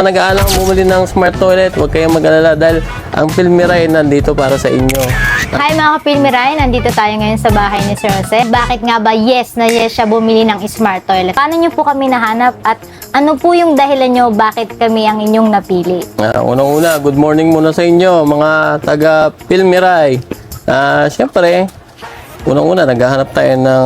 Nag-aalang bumili ng smart toilet, huwag kayong mag-alala dahil ang Filmiray nandito para sa inyo. Hi mga kapilmiray, nandito tayo ngayon sa bahay ni Sir Jose. Bakit nga ba yes na yes siya bumili ng smart toilet? Paano niyo po kami nahanap at ano po yung dahilan niyo bakit kami ang inyong napili? Unang-una, good morning muna sa inyo mga taga Filmiray. Siyempre, unang-una, naghahanap tayo ng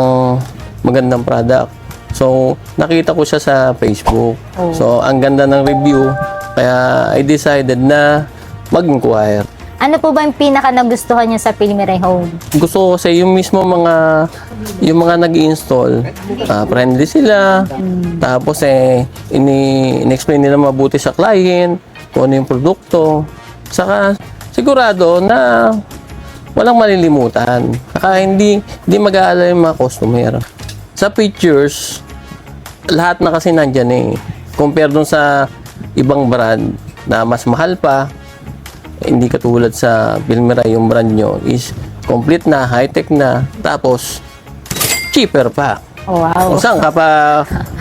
magandang product. So, nakita ko siya sa Facebook. So, ang ganda ng review. Kaya, I decided na mag-inquire. Ano po ba yung pinaka nagustuhan niyo sa Filmiray Home? Gusto ko kasi yung mismo yung mga nag-i-install, friendly sila. Tapos, in-explain nila mabuti sa client kung ano yung produkto. Saka, sigurado na walang malilimutan. Saka, hindi mag-aalala yung mga customer. Sa pictures, lahat na kasi nandyan eh. Compare dun sa ibang brand na mas mahal pa, hindi katulad sa Filmiray, yung brand nyo is complete na, high-tech na, tapos cheaper pa. Wow. Kung saan ka pa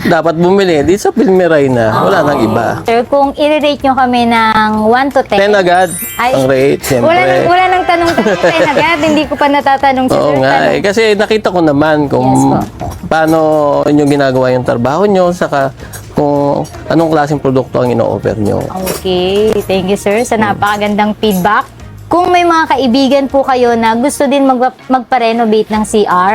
dapat bumili, di sa Filmiray na, wala nang iba. Sir, kung i-rate nyo kami ng 1 to 10. 10 agad ang rate, siyempre. Wala nang tanong-tanong 10 agad. Hindi ko pa natatanong si Oo Sir. nga, kasi nakita ko naman kung Yes, paano inyo ginagawa yung trabaho nyo, saka kung anong klaseng produkto ang ino-offer nyo. Okay, thank you sir sa napakagandang feedback. Kung may mga kaibigan po kayo na gusto din magpa-renovate ng CR,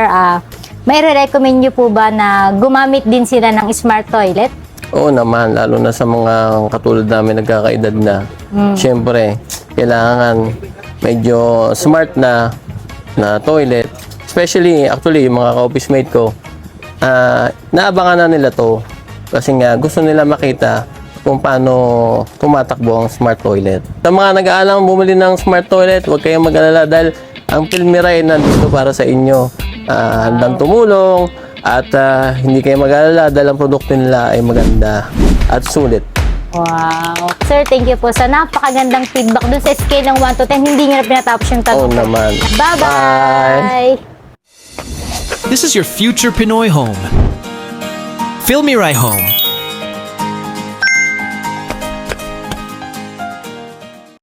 may re-recommend nyo po ba na gumamit din sila ng smart toilet? Oo naman, lalo na sa mga katulad namin nagkakaedad na. Siyempre, kailangan medyo smart na toilet. Especially, actually, yung mga ka-office mate ko, naabangan na nila to. Kasi nga, gusto nila makita kung paano tumatakbo ang smart toilet. Sa mga nag-aalang bumili ng smart toilet, huwag kayong mag-alala dahil ang Filmiray nandito para sa inyo. Handang tumulong at hindi kayo mag-alala dahil ang produkto nila ay maganda at sulit. Wow. Sir, thank you po sa napakagandang feedback dun sa scale ng 1 to 10. Hindi nyo na pinatapos yung tanong. Oo naman. Bye-bye! This is your future Pinoy home. Filmiray Home.